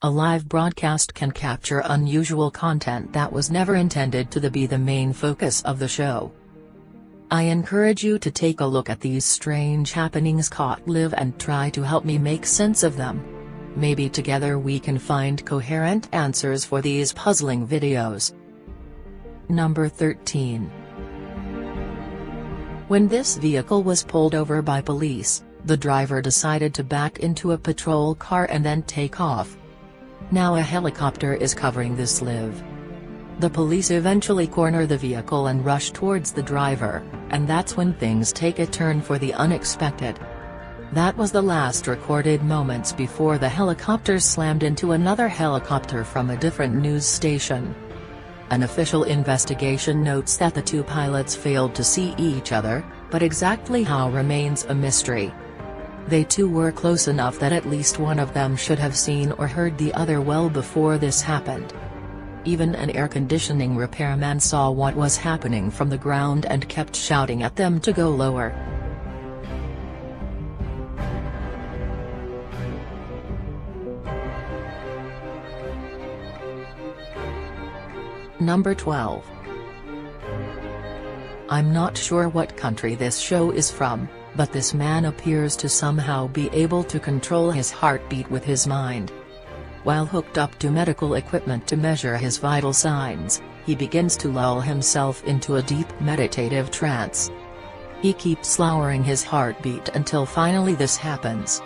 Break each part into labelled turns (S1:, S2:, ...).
S1: A live broadcast can capture unusual content that was never intended to be the main focus of the show. I encourage you to take a look at these strange happenings caught live and try to help me make sense of them. Maybe together we can find coherent answers for these puzzling videos. Number 13. When this vehicle was pulled over by police, the driver decided to back into a patrol car and then take off. Now a helicopter is covering this live. The police eventually corner the vehicle and rush towards the driver, and that's when things take a turn for the unexpected. That was the last recorded moments before the helicopter slammed into another helicopter from a different news station. An official investigation notes that the two pilots failed to see each other, but exactly how remains a mystery. They too were close enough that at least one of them should have seen or heard the other well before this happened. Even an air conditioning repairman saw what was happening from the ground and kept shouting at them to go lower. Number 12. I'm not sure what country this show is from, but this man appears to somehow be able to control his heartbeat with his mind. While hooked up to medical equipment to measure his vital signs, he begins to lull himself into a deep meditative trance. He keeps lowering his heartbeat until finally this happens.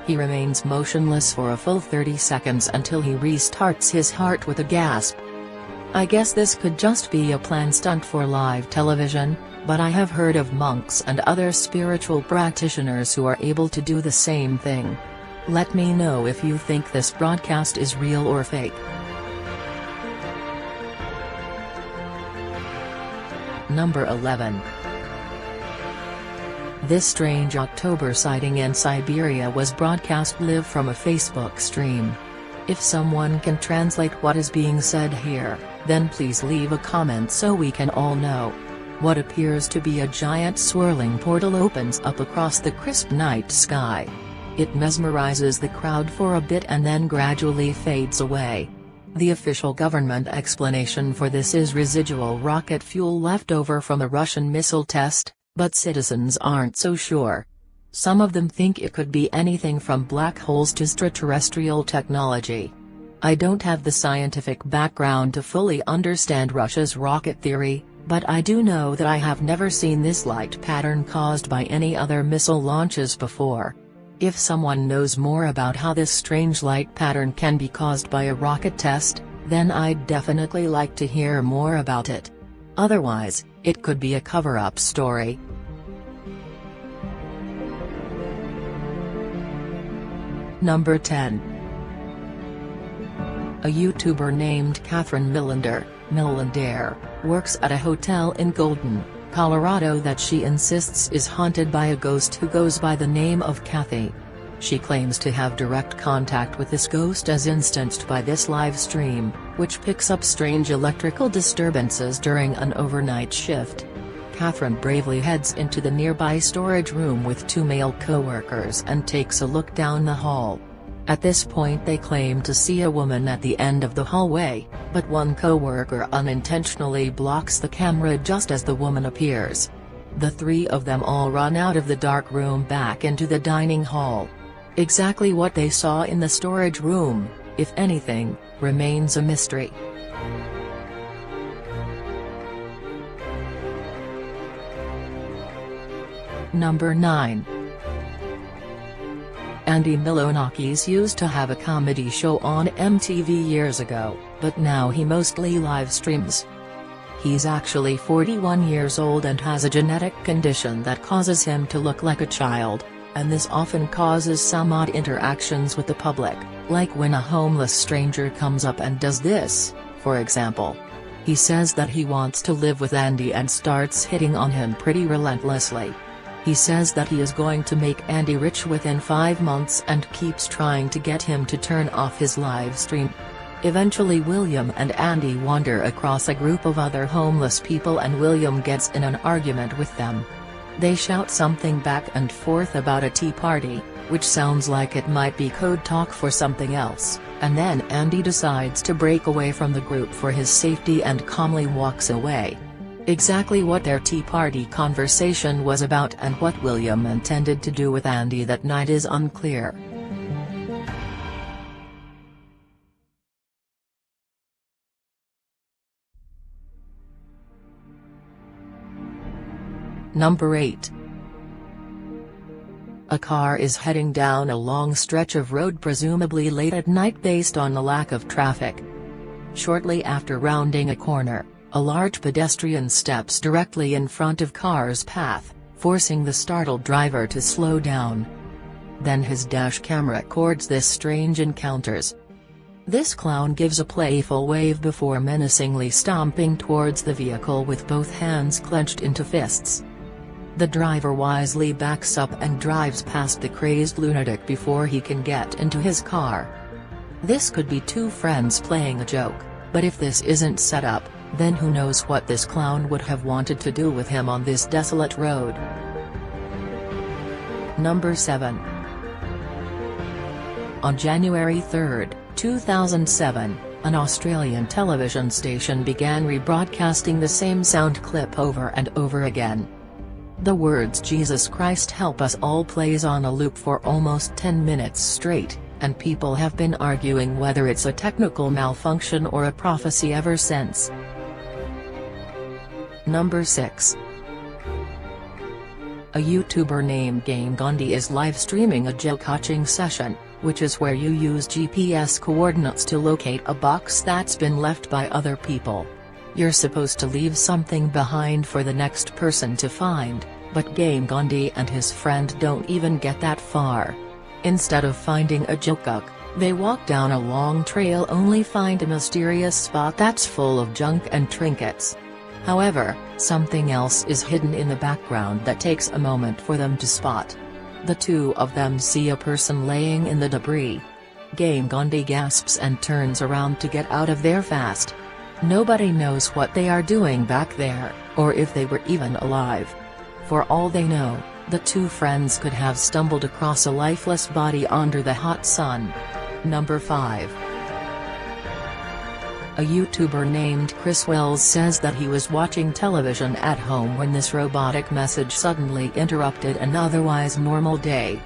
S1: He remains motionless for a full 30 seconds until he restarts his heart with a gasp. I guess this could just be a planned stunt for live television, but I have heard of monks and other spiritual practitioners who are able to do the same thing. Let me know if you think this broadcast is real or fake. Number 11. This strange October sighting in Siberia was broadcast live from a Facebook stream. If someone can translate what is being said here, then please leave a comment so we can all know. What appears to be a giant swirling portal opens up across the crisp night sky. It mesmerizes the crowd for a bit and then gradually fades away. The official government explanation for this is residual rocket fuel left over from a Russian missile test, but citizens aren't so sure. Some of them think it could be anything from black holes to extraterrestrial technology. I don't have the scientific background to fully understand Russia's rocket theory, but I do know that I have never seen this light pattern caused by any other missile launches before. If someone knows more about how this strange light pattern can be caused by a rocket test, then I'd definitely like to hear more about it. Otherwise, it could be a cover-up story. Number 10. A YouTuber named Catherine Millender works at a hotel in Golden, Colorado that she insists is haunted by a ghost who goes by the name of Kathy. She claims to have direct contact with this ghost as instanced by this live stream, which picks up strange electrical disturbances during an overnight shift. Catherine bravely heads into the nearby storage room with two male co-workers and takes a look down the hall. At this point they claim to see a woman at the end of the hallway, but one co-worker unintentionally blocks the camera just as the woman appears. The three of them all run out of the dark room back into the dining hall. Exactly what they saw in the storage room, if anything, remains a mystery. Number 9. Andy Milonakis used to have a comedy show on MTV years ago, but now he mostly live streams. He's actually 41 years old and has a genetic condition that causes him to look like a child, and this often causes some odd interactions with the public, like when a homeless stranger comes up and does this, for example. He says that he wants to live with Andy and starts hitting on him pretty relentlessly. He says that he is going to make Andy rich within 5 months and keeps trying to get him to turn off his live stream. Eventually William and Andy wander across a group of other homeless people and William gets in an argument with them. They shout something back and forth about a tea party, which sounds like it might be code talk for something else, and then Andy decides to break away from the group for his safety and calmly walks away. Exactly what their Tea Party conversation was about and what William intended to do with Andy that night is unclear. Number 8. A car is heading down a long stretch of road presumably late at night based on the lack of traffic. Shortly after rounding a corner, a large pedestrian steps directly in front of car's path, forcing the startled driver to slow down. Then his dash camera records this strange encounters. This clown gives a playful wave before menacingly stomping towards the vehicle with both hands clenched into fists. The driver wisely backs up and drives past the crazed lunatic before he can get into his car. This could be two friends playing a joke, but if this isn't set up, then who knows what this clown would have wanted to do with him on this desolate road. Number 7. On January 3, 2007, an Australian television station began rebroadcasting the same sound clip over and over again. The words "Jesus Christ help us all" plays on a loop for almost 10 minutes straight, and people have been arguing whether it's a technical malfunction or a prophecy ever since. Number 6. A YouTuber named Game Gandhi is live streaming a geocaching session, which is where you use GPS coordinates to locate a box that's been left by other people. You're supposed to leave something behind for the next person to find, but Game Gandhi and his friend don't even get that far. Instead of finding a geocache, they walk down a long trail only find a mysterious spot that's full of junk and trinkets. However, something else is hidden in the background that takes a moment for them to spot. The two of them see a person laying in the debris. Game Gandhi gasps and turns around to get out of there fast. Nobody knows what they are doing back there, or if they were even alive. For all they know, the two friends could have stumbled across a lifeless body under the hot sun. Number 5. A YouTuber named Chris Wells says that he was watching television at home when this robotic message suddenly interrupted an otherwise normal day.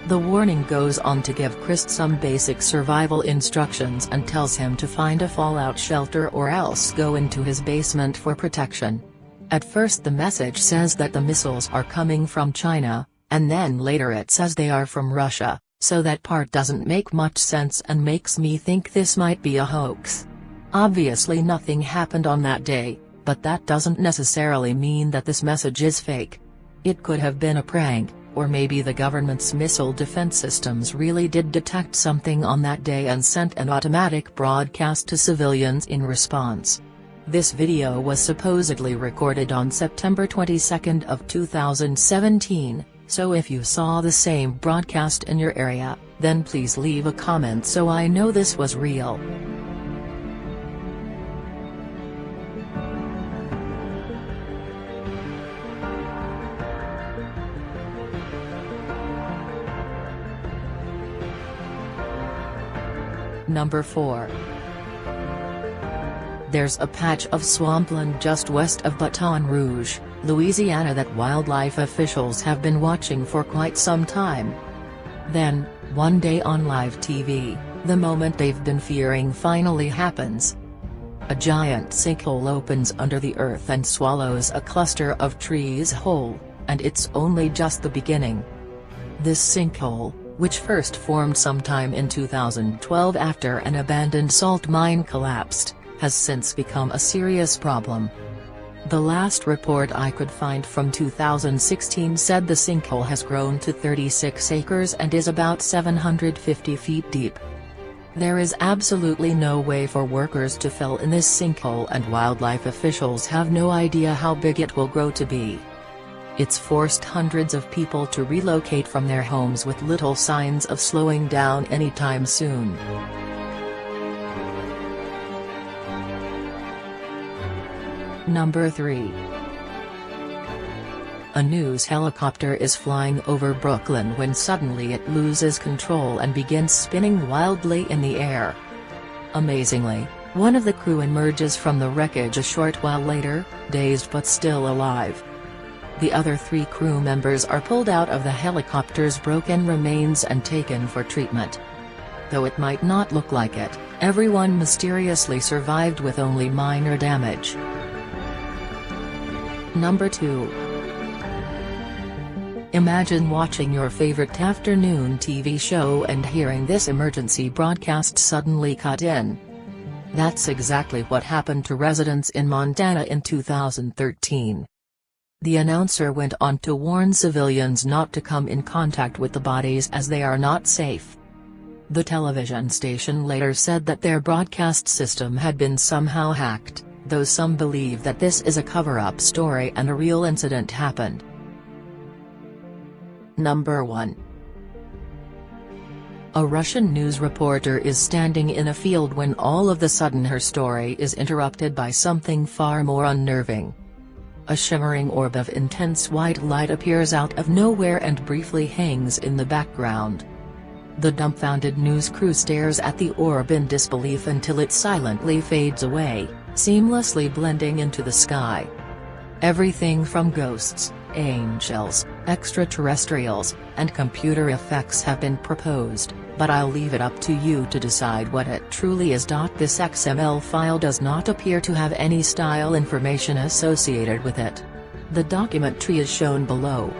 S1: The warning goes on to give Chris some basic survival instructions and tells him to find a fallout shelter or else go into his basement for protection. At first the message says that the missiles are coming from China, and then later it says they are from Russia, so that part doesn't make much sense and makes me think this might be a hoax. Obviously nothing happened on that day, but that doesn't necessarily mean that this message is fake. It could have been a prank, or maybe the government's missile defense systems really did detect something on that day and sent an automatic broadcast to civilians in response. This video was supposedly recorded on September 22 of 2017, so if you saw the same broadcast in your area, then please leave a comment so I know this was real. Number 4. There's a patch of swampland just west of Baton Rouge, Louisiana that wildlife officials have been watching for quite some time. Then, one day on live TV, the moment they've been fearing finally happens. A giant sinkhole opens under the earth and swallows a cluster of trees whole, and it's only just the beginning. This sinkhole, which first formed sometime in 2012 after an abandoned salt mine collapsed, has since become a serious problem. The last report I could find from 2016 said the sinkhole has grown to 36 acres and is about 750 feet deep. There is absolutely no way for workers to fill in this sinkhole, and wildlife officials have no idea how big it will grow to be. It's forced hundreds of people to relocate from their homes with little signs of slowing down anytime soon. Number 3. A news helicopter is flying over Brooklyn when suddenly it loses control and begins spinning wildly in the air. Amazingly, one of the crew emerges from the wreckage a short while later, dazed but still alive. The other 3 crew members are pulled out of the helicopter's broken remains and taken for treatment. Though it might not look like it, everyone mysteriously survived with only minor damage. Number 2. Imagine watching your favorite afternoon TV show and hearing this emergency broadcast suddenly cut in. That's exactly what happened to residents in Montana in 2013. The announcer went on to warn civilians not to come in contact with the bodies as they are not safe. The television station later said that their broadcast system had been somehow hacked, though some believe that this is a cover-up story and a real incident happened. Number 1. A Russian news reporter is standing in a field when all of a sudden her story is interrupted by something far more unnerving. A shimmering orb of intense white light appears out of nowhere and briefly hangs in the background. The dumbfounded news crew stares at the orb in disbelief until it silently fades away, seamlessly blending into the sky. Everything from ghosts, angels, extraterrestrials, and computer effects have been proposed, but I'll leave it up to you to decide what it truly is. This XML file does not appear to have any style information associated with it. The document tree is shown below.